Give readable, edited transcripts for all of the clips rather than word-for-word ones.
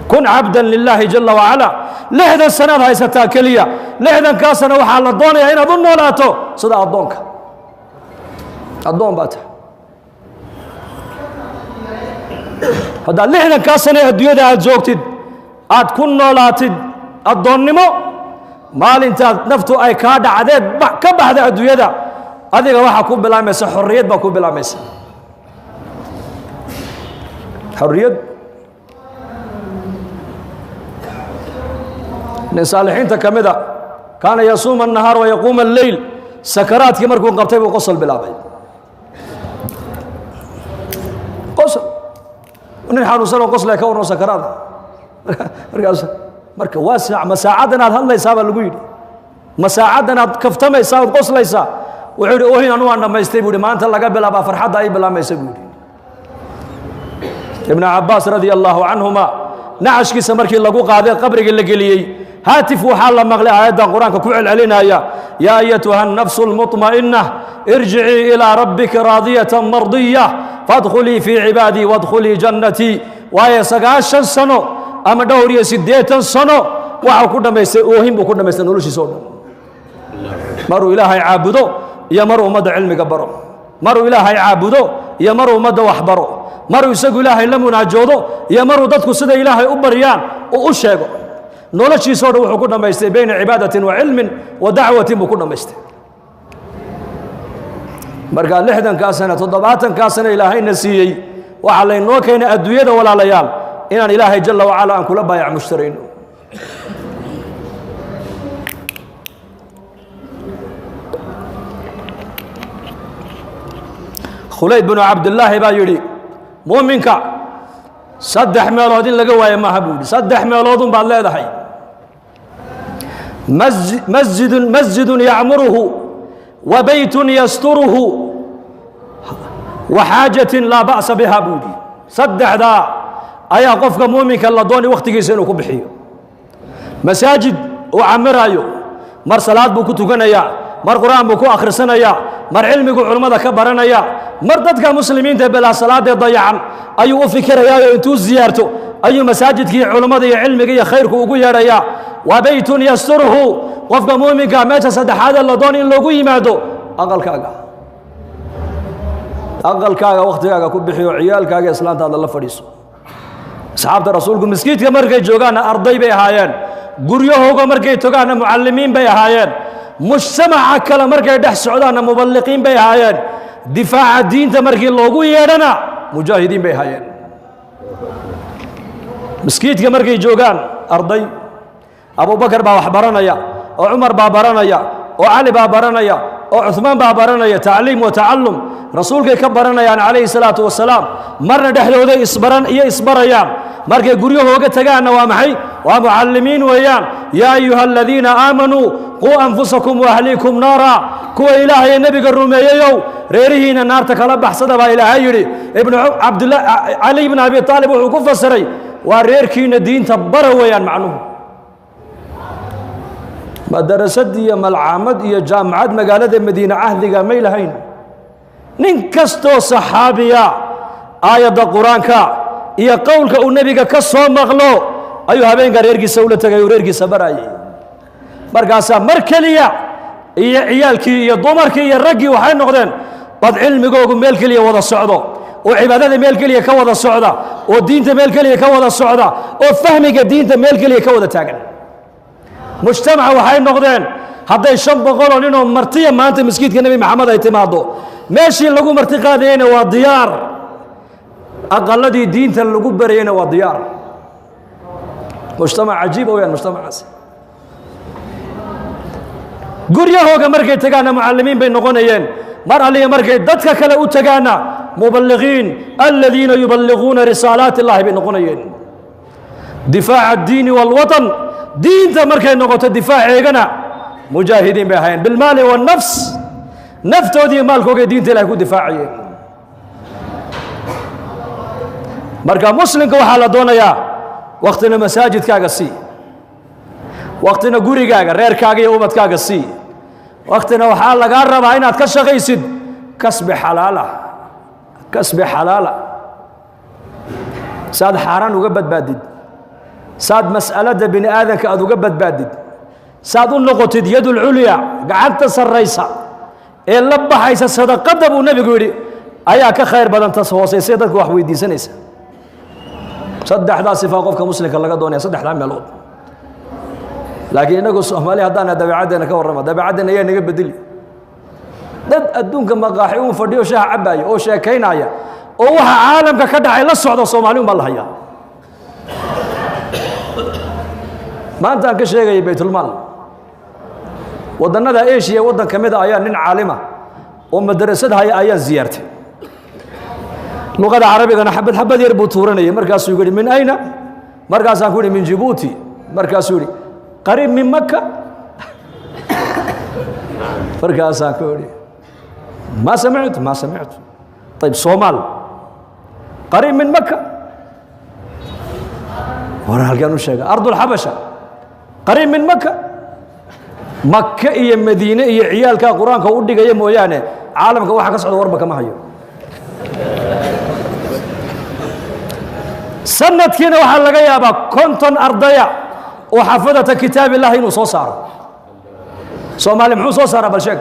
كن عبدا لله جل وعلا لحدا سنة هاي ستاكلية لحدا كاسنا وحال الدنيا هنا ظن ولا تو صدا الدونك الدون باته هذا لحدا كاسنا الدنيا ده زوجتد أد كن نولاتد الدون نمو مال انت نفتو أي كاد عدد كبه هذا الدنيا ده هذه واحد كوب بلا مس حرية بكوب بلا مس حرية صالحين تكمدا كان يصوم النهار ويقوم الليل سكرات كمر كون قبتي وقصل بلابي قصل ونحن وصلوا قصل يكونوا سكرات مركا واسع مساعدنا هلا يساب لغوي مساعدنا كفتما يساب قصل يسا وحيد اوهين انو ان ما يستيبودي ما انت لغا بلابا فرحه اي بلا ما يسبودي ابن عباس رضي الله عنهما نعشكي سمركي لغو قاده قبرك اللي قليي هاتف وحال مغلي آيات القرآن كوعل علينا يا أيتها النفس المطمئنة ارجعي إلى ربك راضية مرضية فادخلي في عبادي وادخلي جنتي وهي سقاشا سنو أما دوري سديتا سنو وحاو كنا ميسئوهم وكنا ميسئنولوشي سونا مروا إلهي عابدو يا مروا مدى علمك برو مروا إلهي عابدو يا مروا مدى وحبرو مروا يساقوا إلهي لمنا جودو يا مروا دادكو سدى إلهي أبريان وأشيغو noloshiisoo dhan wuxuu ku dhamaystay bayna cibaadatin wa cilmin wa dacwatin buu ku dhamaystay markaa 60kaa sano 70kaa sano ilaahayna siiyey waxaa laynoo keenay adduunyada walaalayaal inaan ilaahay jalla wacala aan kula baayac mushtarayno khulayd binu cabdillaahi baa yidhi muuminka 3 meelood in laga waayo maaha buu yidhi 3 meeloodun baad leedahay مسجد يعمره وبيت يستره وحاجة لا بأس بها بودي صدح ذا أيا قفك مؤمنك الله دوني وقت يسينو كبحيو مساجد وعمرايو مر صلاة بوكو تغنيا مر قرآن بوكو آخر سنة يا مر علمك علماء كبرنا يا مر ضدك مسلمين بلا صلاة ضيعا أيو فكر يا انتو زيارته أي مساجد كي علماء يا علمك يا خيرك وقويا يا وبيت يستره قفك مؤمنك متى صدح هذا الله دوني لوغو يمادو أقل كاغا وقت كاغا كبحيو عيال كاغا إسلام هذا الله فريسو أصحاب رسولكم مسكيت كمركي جوغانا أرضي بي هايان قريوهو مركي توغانا معلمين بي هايان مجتمع كلا مركي دح سعودانا مبلغين بي هايان دفاع الدين تمركي لوغو يدنا مجاهدين بي هايان مسكيت كمركي جوغان أرضي أبو بكر با وحبرنا وعمر با برنا وعلي با برنا وعثمان با برنا تعليم وتعلم رسولك كبرنا يعني عليه الصلاة والسلام مرنا دحلو ذي إصبريان مركي قريوه وقت تقانا وامحي ومعلمين ويان يا أيها الذين آمنوا قوا أنفسكم وأهليكم نارا كوا إلهي النبي الرومي يو ريرهين النار تكلبح صدبا إلهي ابن عبد الله علي بن أبي طالب وحكوف السري وريركين الدين تبرا ويان معنوه مدرسة يا ملعامد يا جامعات مقالة مدينة عهد ميل هين ننكستو صحابيا آية القرآن كا يا قولك النبي كسو مغلو أيها بين غيرك سولة غيرك سبراي مركاسا مركليا يا عيالك يا ضمرك يا رجي وحين نقدن بعد علم جوج ملكليا وضع الصعدة وعبادة ملكليا كوضع الصعدة والدين ملكليا كوضع الصعدة وفهمك الدين ملكليا كوضع تاجن مجتمع وحين نقدن هذا الشاب بقولوا إنه مرتيا ما أنت مسكيت كنبي محمد اعتماده ماشي اللقو مرتقى دينا وديار أقل دي دين اللقو برينا وديار مجتمع عجيب ويا مجتمع عسى قريه هو كمركي تجانا معلمين بين نقونيين مر عليه مركي دتك كلا تجانا مبلغين الذين يبلغون رسالات الله بين نقونيين دفاع الدين والوطن دين تمركي نقطة الدفاع عيقنا مجاهدين بهاين بالمال والنفس نفتو دي مالكو دين تلا يكون دفاعي مركا مسلم كو حالا دونا يا وقتنا مساجد كاغا سي وقتنا غوري كاغا رير كاغا يومت كاغا سي وقتنا وحال لغا ربا اناد كشقيسد كسب حلاله saad xaaraan uga badbaadid saad mas'alada bini aadanka aad uga badbaadid saad u noqotid yadul culya gacanta sarraysa ee la baxaysa sadaqada buu nabigu yidhi ayaa ka khayr badan tas hooseysay dadku wax weydiisanaysa saddexdaa sifaa qofka muslimka laga doonaya saddexdaa meelood laakiin inagu Soomaali haddaan dabeecaddeena ka warrama dabeecaddeena ayaa naga bedeli dad adduunka maqaaxi uu fadhiyo shaah cabaaya oo sheekaynaya oo waxa caalamka ka dhacay la socdo Soomaali uma lahayaa maanta aan ka sheegay baytul maal wadannada Asia wadan kamid ah ayaa nin caalima oo madrasad haya ayaa ziyaartay luqada carabigana xabad xabad yar buu tuuranayay markaasuu yiri min ayna markaasaan ku yiri min Djibouti markaasuu yiri qariib min Makka markaasaan ku yiri ما سمعت طيب صومال قريب من مكة ورا كانوا شيء أرض الحبشة قريب من مكة مكة هي مدينة هي عيال كقرآن كودي جاي مويانة عالم كواحد قصعد وربك ما هي سنة كنا وحال لقيا با كنتن أرضيا وحفظت كتاب الله إنه صار صومال محو صار بالشك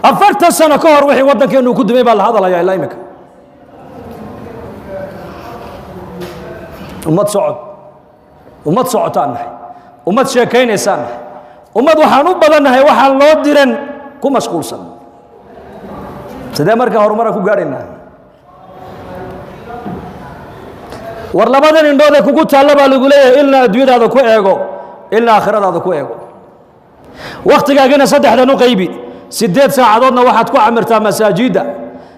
أفرت السنة كهر وحي ودك إنه كنت ميبال هذا لا يا إلهيمك وما تصعد تانح وما تشاكين إنسانح وما دوحانو بدنها وحال لو ديرن كو مشغول سن سيدا مركا هرمرا كو غارينا ورلبادن اندودا كوكو تالبا لغو ليه إلا أدويدا كو إيغو إلا آخرة كو إيغو وقتigaagina saddexdan u qaybi 8 saacadoodna waxaad ku amirtaa masaajida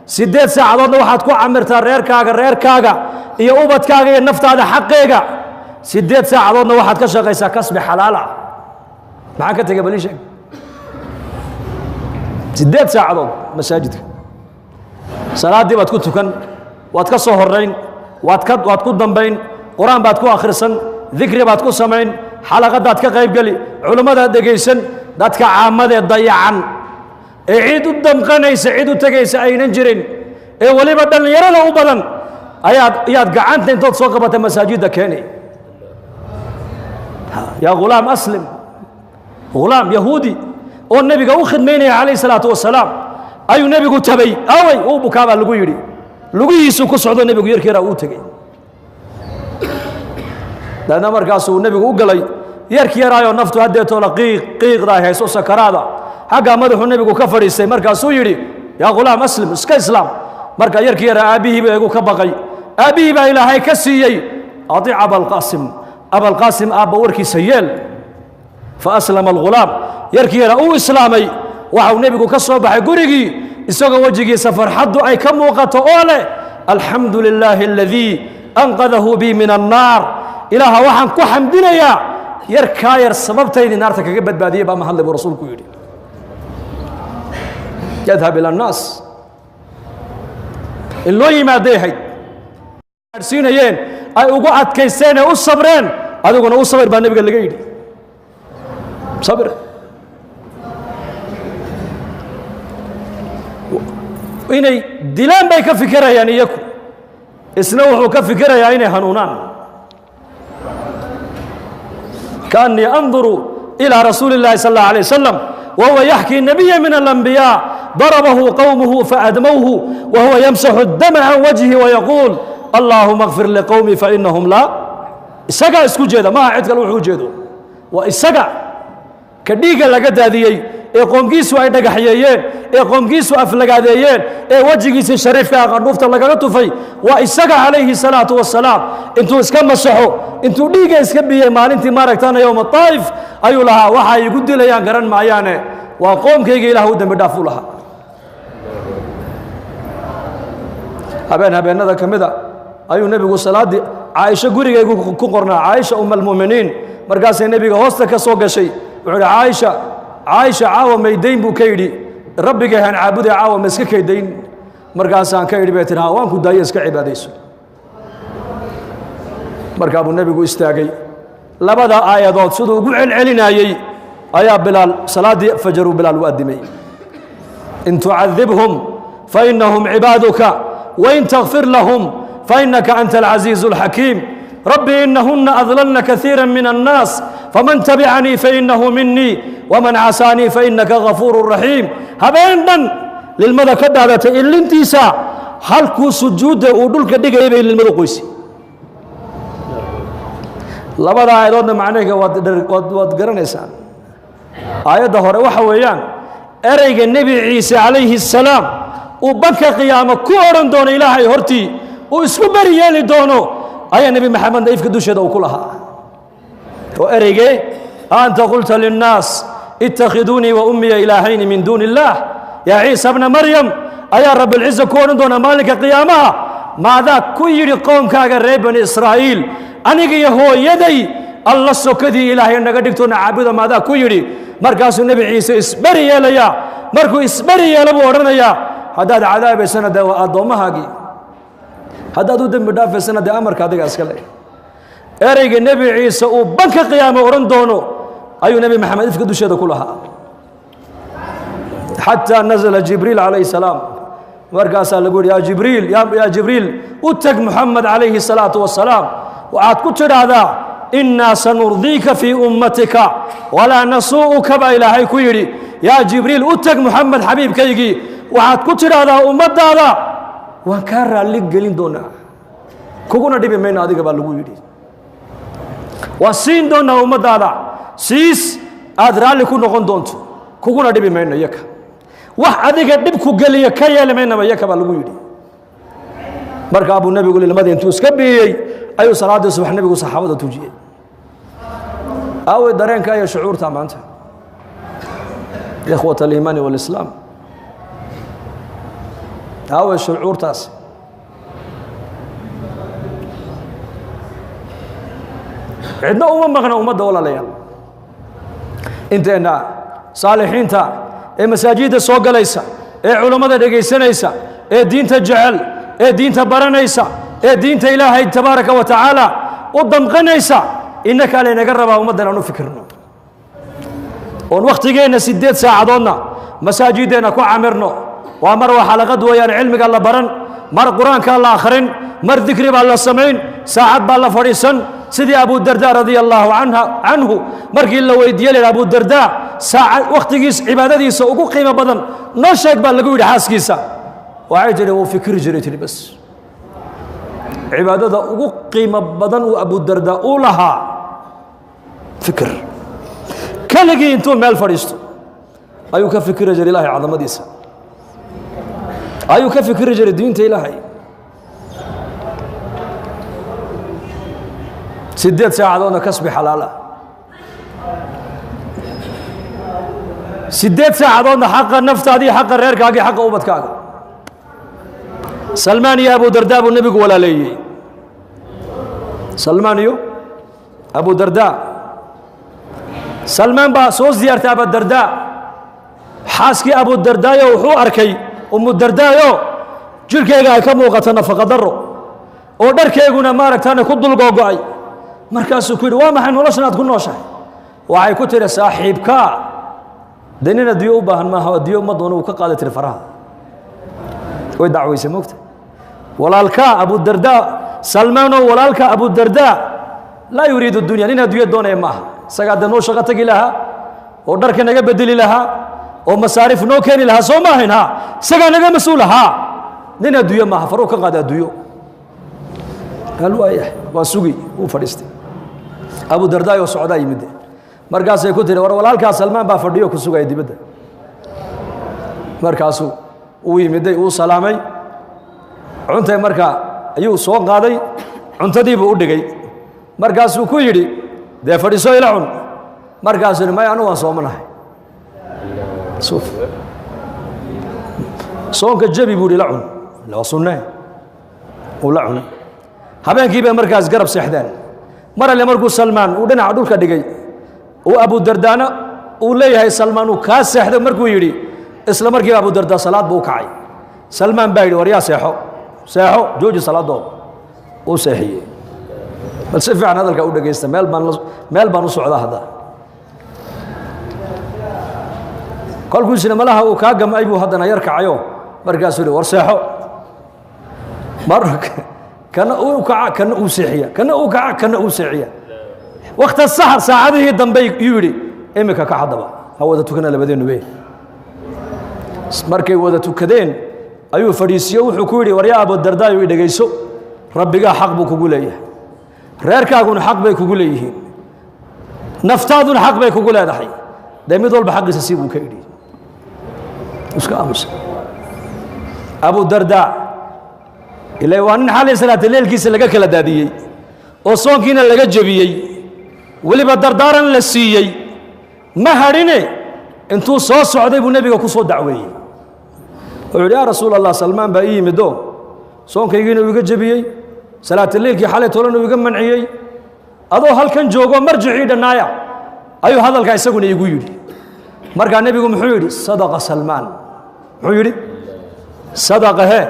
8 saacadoodna waxaad ku amirtaa reerkaaga iyo ubadkaaga iyo naftaada xaqeega 8 saacadoodna waxaad ka shaqaysaa kasbi xalaala maxaa ka tagay baliisha 8 saacadood masaajidka salaadii baad ku tukan waad ka soo horeyn waad ku dambayn quraan baad ku akhrisan dhikri baad ku samayn xalaqadaad ka qayb gali culimada dhageysan dadka caamada dayacan ee cid u damqanaysa cid u tagaysa aynan jirin ee waliba dhalinyarada u badan ayaad gacanta intood soo qabatay masaajida keenay ya gulaam aslim gulaam yahuudi oo nabiga u khidmeynaya calayhi salaatu wasalaam ayuu nabigu tabay away uu bukaaba lagu yiri lugihiisu ku socdo nabigu yarkeera uu tagay dana markaasuu nabigu u galay yarkii yaraayo naftu hadeeto la qiiqda hayso sakaraada haga madaxu nabigu ka fariistay markaasuu yiri ya gulaam aslim iska islaam marka yarkii yaraa aabihi baa igu ka baqay aabihi baa ilaahay ka siiyay adi abul qasim aaba warkiisa yeel fa aslama al-gulaam yarkii yaraa uu islaamay waxa uu nabigu ka soo baxay gurigii isagoo wajigiisa farxadu ay ka muuqato oo leh alxamdulillaahi alladii anqadahu bi min an-naar ilaaha waxaan ku xamdinayaa yarkaa yar sababtaydi naarta kaga badbaadiyay baa mahad leh rasuulku yiri yadhab ila an-nas illoo yimaadeehay arsiinayeen ay ugu adkaysteen u sabreen adiguna u sabir baa nabiga laga yiri sabir inay dilaan bay ka fikirayaan iyaku isna wuxuu ka fikirayaa inay hanuunaan كأني أنظر إلى رسول الله صلى الله عليه وسلم وهو يحكي نبيا من الأنبياء ضربه قومه فأدموه وهو يمسح الدم عن وجهه ويقول اللهم اغفر لقومي فإنهم لا إسقى اسكو جيدا ما عدك الوحو جيدو وإسقى كديقة لقد هذه قومكيسو أي دقحييين قومكيسو أفلقاديين وجهكيسو الشريف كأغنوفت لقد في وإسقى عليه الصلاة والسلام انتو اسكا مسحو انتو ديقة اسكا بيه مالنتي ماركتانا يوم الطائف أيو لها وحا يقود ليان قرن معيانة وقوم كيجي له دم بدافو لها هبين هذا كمذا أيو نبي صلاة عائشة قرية يقول قرنا عائشة أم المؤمنين مركز النبي هوستك سوق شيء وعلى عائشة عاوة ميدين بوكيدي ربي كان عابد عاوة مسك كيدين مركز عن كيدي بيتنا وان كود دايس كعباديسو مركب النبي استاجي لبدا آيات سدو قعل علينا يي آيات بلال صلاة فجر بلال وأدمي إن تعذبهم فإنهم عبادك وإن تغفر لهم فإنك أنت العزيز الحكيم ربي إنهن أضللن كثيرا من الناس فمن تبعني فإنه مني ومن عساني فإنك غفور رحيم هبينا للمدى كدادة إلا انتسا halkuu sujuudda uu dhulka dhigayay bay lilmadu qoysay labada aayadoodna macnaheega waad garanaysaan aayadda hore waxa weeyaan ereyga nebi ciise calayhi salaam uu banka qiyaamo ku odhan doono ilaahay hortii uu isku beri yeeli doono ayaa nebi maxamedna ifka dusheeda uu ku lahaa oo ereygee anta qulta linnaas ittakhiduunii wa ummiya ilaahayni min duuni illaah yaa ciisa bna maryam ayaa rabbilciza ku odhan doonaa maalinka qiyaamaha maadaa ku yidhi qoomkaaga reer bani israa'iil aniga iyo hooyaday alla sokadii ilaahay naga dhigtoona caabuda maadaa ku yidhi markaasuu nebi ciise isberi yeelayaa markuu isberi yeelo buu odhanayaa haddaad cadaabaysana dee waa addoommahaagii haddaad u dembi dhaafaysana dee amarka adiga iska le ereyga nebi ciise uu banka qiyaamo odhan doono ayuu nebi maxamed ifka dusheeda ku lahaa xataa nazala jibriil calayhi salaam markaasaa lagu yidhi yaa jibriil u tag muxamed calayhi salaatu wasalaam waxaad ku tidhaahdaa innaa sanurdiika fii ummatika walaa nasuu'uka baa ilaahay ku yidhi yaa jibriil u tag muxamed xabiibkaygii waxaad ku tidhaahdaa ummaddaada waan kaa raalli gelin doonaa kuguna dhibi mayno adiga baa lagu yidhi waan siin doonaa ummaddaada siis aad raalli ku noqon doonto kuguna dhibi mayno yaka wax adiga dhib ku geliya ka yeeli maynaba yaka baa lagu yidhi markaa buu nebigu lilmadii intuu iska biyey ayuu salaaddii subax nebigu saxaabada tujiyey aawey dareenka iyo shucuurta maanta ikhwat aliimaani waalislaam aawey shucuurtaasi cidna uma maqna ummadda walaalayaal inteenna saalixiinta ee masaajidda soo galaysa ee culammada dhegaysanaysa ee diinta jecel ee diinta baranaysa ee diinta ilaahay tabaaraka wa tacaala u damqanaysa innaka laynaga rabaa ummaddan aan u fikirno oon wakhtigeenna 8 saacadoodna masaajiddeenna ku camirno waa mar waa xalaqad weeyaan cilmiga la baran mar qur-aanka la akhrin mar dikri baa la samayn saacad baa la fadhiisan sidii abu darda radia allaahu canhu markii la weydiiyey la abu darda saacad wakhtigiis cibaadadiisa ugu qiimo badan noo sheeg baa lagu yidhi xaaskiisa waxay tidhi wuu fikri jiray tidhi bas cibaadada ugu qiimo badan uu abu darda uu lahaa fikir keligii intuu meel fadhiisto ayuu ka fikiri jiray ilaahay cadamadiisa ayuu ka fikiri jiray diinta ilaahay 8 saacadoodna kasbi xalaal ah 8 saacadoodna xaqa naftaadii xaqa reerkaagii xaqa ubadkaaga salmaan iyo abu darda buu nebigu walaaleeyey salmaan iyo abu darda salmaan baa soo ziyaartay abu darda xaaskii abu dardaayo wuxuu arkay umu dardaayo jirkeyga ay ka muuqato nafaqa daro oo dharkeyguna maaragtaane ku dulgoogo'ay markaasuu ku yidhi waa maxay noloshan aad ku nooshahay waxay ku tiri saaxiibkaa dee nin adduunyo u baahan maaha adduunyo uma doono uu ka qaada tiri faraha way dacwaysay moogta walaalkaa abudarda salmaanoo walaalka abudarda laa yuriidu dunya nin adduunyo doonaya maaha isagaa dee noo shaqo tegi lahaa oo dharka naga bedeli lahaa oo masaarif noo keeni lahaa soo ma ahayn ha isagaa naga mas-uul ahaa nin adduunyo maaha faruu ka qaada adduunyo hal waayahay waa sugi wuu fadhiistay abu dardaayoo socdaa yimid markaasay ku tiri war walaalkaa salmaan baa fadhiyo ku sugaya dibadda markaasuu uu yimiday uu salaamay cuntay markaa ayuu soo qaaday cuntadiibuu u dhigay markaasuu ku yidhi dee fadhiiso ila cun markaasuu yidhi maya anu waan soomanahay soonka jabi buu yidhi la cun waa sunnee uu la cunay habeenkii bay markaas garab seexdeen mar alle markuu salmaan uu dhinaca dhulka dhigay uu abu dardaana uu leeyahay salmaan uu kaa seexday markuu yidhi isla markiiba abu darda salaad buu u kacay salmaan baa yidhi war yaa seexo seexo jooji salaadooda uu seexiyey bal si fiican hadalka u dhegaysta meel baan u socdaa hadda kolkuusina malaha uu kaa gamay buu haddana yar kacayo markaasuu yidhi war seexo mar kana uu kaca kana uu seexiya kana uu kaca kana uu seexiya waqti sahar saacadihii dambe yuu yidhi imika ka hadaba ha wada tukana labadeenu bay markay wada tukadeen ayuu fadhiisiyo wuxuu ku yidhi war yaa Abu Dardaa ii dhageyso rabbiga xaq buu kugu leeyahay reerkaaguna xaq bay kugu leeyihiin naftaaduna xaq bay kugu leedahay mid walba xaqiisa si buu ka yidhi iska aamus Abu Dardaa ilaa waa nin xalay salaad leelkiisa laga kala daadiyay oo soonkiina laga jabiyay waliba dardaaran la siiyay ma harine intuu soo socday buu nabiga ku soo dacweeyay oo yidhi yaa rasuul allah Salmaan baa yimido soonkaygiina uu iga jabiyay salaad leelkii xalay tolan uu iga manciyay adoo halkan joogo marjicii dhanaaya ayuu hadalka isaguna igu yidhi markaa nabigu muxuu yidhi sadaqa Salmaan muxuu yidhi sadaqa he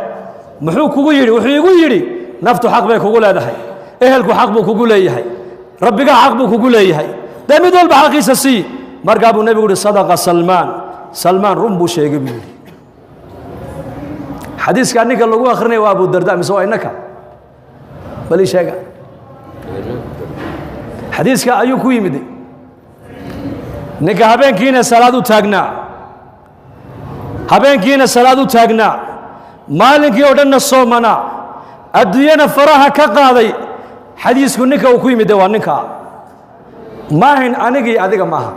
muxuu kugu yidhi wuxuu igu yidhi naftu xaq bay kugu leedahay ehelku xaq buu kugu leeyahay rabbiga xaq buu kugu leeyahay mid walba xaqiisa sii markaa buu nabigu yidhi sadaqa Salmaan run buu sheegay buu yidhi xadiiska ninka lagu akhrinay waa Abu Dardaa mise waa innaka bal ii sheega xadiiska ayuu ku yimid ninka habeenkiina salaad u taagnaa maalinkii oo dhanna soomana adduunyana faraha ka qaaday xadiisku ninka uu ku yimid waa ninka maahin anigii adiga maaha